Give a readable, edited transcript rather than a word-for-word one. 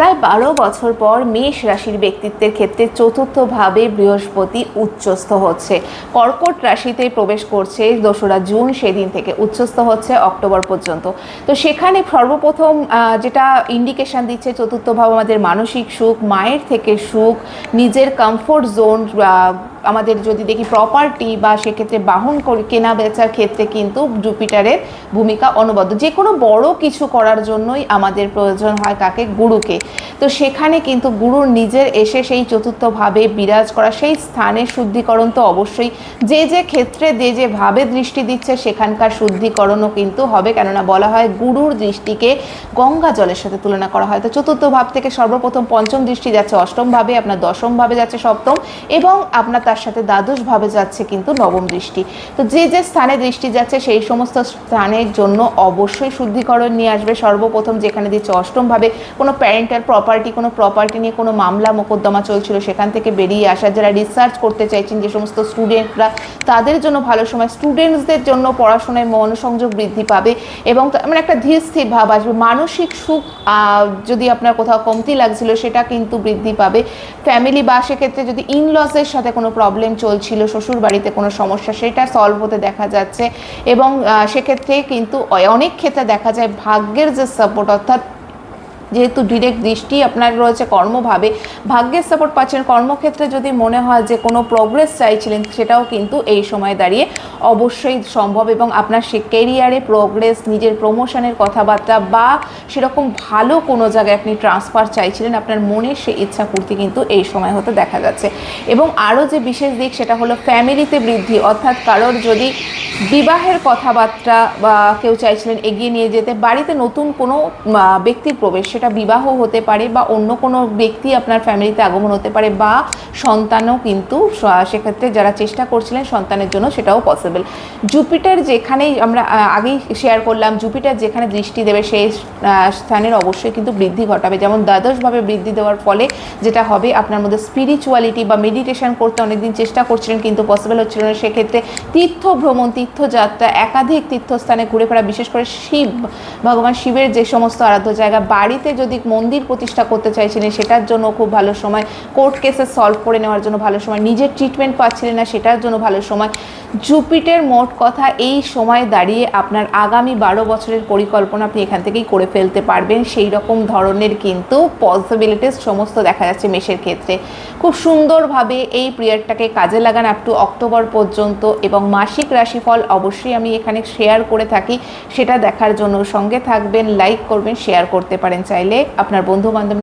প্রায় 12 বছর পর মেষ রাশির ব্যক্তিত্বের ক্ষেত্রে চতুর্থভাবে বৃহস্পতি উচ্চস্থ হচ্ছে, কর্কট রাশিতে প্রবেশ করছে 2রা জুন, সেদিন থেকে উচ্চস্থ হচ্ছে অক্টোবর পর্যন্ত। তো সেখানে সর্বপ্রথম যেটা ইন্ডিকেশন দিচ্ছে, চতুর্থ ভাব আমাদের মানসিক সুখ, মায়ের থেকে সুখ, নিজের কমফোর্ট জোন, আমাদের যদি দেখি প্রপার্টি বা সেক্ষেত্রে বাহন কেনা বেচার ক্ষেত্রে কিন্তু জুপিটারের ভূমিকা অনবদ্য। যে কোনো বড় কিছু করার জন্যই আমাদের প্রয়োজন হয় কাকে? গুরুকে। তো সেখানে কিন্তু গুরুর নিজের এসে সেই চতুর্থভাবে বিরাজ করা, সেই স্থানের শুদ্ধিকরণ তো অবশ্যই, যে ক্ষেত্রে যেভাবে দৃষ্টি দিচ্ছে সেখানকার শুদ্ধিকরণও কিন্তু হবে। কেননা বলা হয় গুরুর দৃষ্টিকে গঙ্গা জলের সাথে তুলনা করা হয়। তো চতুর্থ ভাব থেকে সর্বপ্রথম পঞ্চম দৃষ্টি যাচ্ছে অষ্টম ভাবে, আপনার দশম ভাবে যাচ্ছে সপ্তম, এবং আপনার তার সাথে দ্বাদশ ভাবে যাচ্ছে কিন্তু নবম দৃষ্টি। তো যে স্থানে দৃষ্টি যাচ্ছে সেই সমস্ত স্থানের জন্য অবশ্যই শুদ্ধিকরণ নিয়ে আসবে। সর্বপ্রথম যেখানে দিচ্ছে অষ্টম ভাবে, কোনো প্যারেন্টাল প্রপার্টি, কোনো প্রপার্টি নিয়ে কোনো মামলা মোকদ্দমা চলছিল সেখান থেকে বেরিয়ে আসা, যারা রিসার্চ করতে চাইছেন, যে সমস্ত স্টুডেন্টরা, তাদের জন্য ভালো সময়। স্টুডেন্টসদের জন্য পড়াশোনায় মনোসংযোগ বৃদ্ধি পাবে এবং মানে একটা ধীর স্থির ভাব আসবে। মানসিক সুখ যদি আপনার কোথাও কমতি লাগছিল সেটা কিন্তু বৃদ্ধি পাবে। ফ্যামিলি বা সেক্ষেত্রে যদি ইনলসের সাথে কোনো প্রবলেম চলছিল, শ্বশুর বাড়িতে কোনো সমস্যা, সেটা সলভ হতে দেখা যাচ্ছে। এবং সেক্ষেত্রে কিন্তু অনেক ক্ষেত্রে দেখা যায় ভাগ্যের যে সাপোর্ট, অর্থাৎ যেহেতু ডিরেক্ট দৃষ্টি আপনার রয়েছে কর্মভাবে, ভাগ্যের সাপোর্ট পাচ্ছেন। কর্মক্ষেত্রে যদি মনে হয় যে কোনো প্রোগ্রেস চাইছিলেন, সেটাও কিন্তু এই সময় দাঁড়িয়ে অবশ্যই সম্ভব। এবং আপনার সে কেরিয়ারে প্রোগ্রেস, নিজের প্রমোশনের কথাবার্তা বা সেরকম ভালো কোনো জায়গায় আপনি ট্রান্সফার চাইছিলেন, আপনার মনের সেই ইচ্ছা পূর্তি কিন্তু এই সময় হতে দেখা যাচ্ছে। এবং আরও যে বিশেষ দিক সেটা হলো ফ্যামিলিতে বৃদ্ধি, অর্থাৎ কারোর যদি বিবাহের কথাবার্তা বা কেউ চাইছিলেন এগিয়ে নিয়ে যেতে, বাড়িতে নতুন কোনো ব্যক্তির প্রবেশ, সেটা বিবাহ হতে পারে বা অন্য কোনো ব্যক্তি আপনার ফ্যামিলিতে আগমন হতে পারে, বা সন্তানও কিন্তু সেক্ষেত্রে যারা চেষ্টা করছিলেন সন্তানের জন্য সেটাও পসিবল। জুপিটার যেখানেই আমরা আগেই শেয়ার করলাম, জুপিটার যেখানে দৃষ্টি দেবে সেই স্থানের অবশ্যই কিন্তু বৃদ্ধি ঘটাবে। যেমন দ্বাদশভাবে বৃদ্ধি দেওয়ার ফলে যেটা হবে, আপনার মধ্যে স্পিরিচুয়ালিটি বা মেডিটেশন করতে অনেকদিন চেষ্টা করছিলেন কিন্তু পসিবল হচ্ছিল না, সেক্ষেত্রে তীর্থ ভ্রমণ, তীর্থযাত্রা, একাধিক তীর্থস্থানে ঘুরে ফেরা, বিশেষ করে শিব, ভগবান শিবের যে সমস্ত আরাধ্য জায়গা, বাড়িতে যদি মন্দির প্রতিষ্ঠা করতে চাইছিলেন সেটার জন্য খুব ভালো সময়, কোর্ট কেসে সলভ করে নেওয়ার জন্য ভালো সময়, নিজের ট্রিটমেন্ট পাচ্ছিলেন না সেটার জন্য ভালো সময়। জুপিটার মোট কথা এই সময় দাঁড়িয়ে আপনার আগামী 12 বছরের পরিকল্পনা আপনি এখান থেকেই করে ফেলতে পারবেন। সেই রকম ধরনের কিন্তু পসিবিলিটিস সমস্ত দেখা যাচ্ছে মেষের ক্ষেত্রে। খুব সুন্দরভাবে এই পিরিয়ডটাকে কাজে লাগান আপ টু অক্টোবর পর্যন্ত। এবং মাসিক রাশিফল অবশ্যই আমি এখানে শেয়ার করে থাকি, সেটা দেখার জন্য সঙ্গে থাকবেন, লাইক করবেন, শেয়ার করতে পারেন চাইলে আপনার বন্ধু বান্ধব।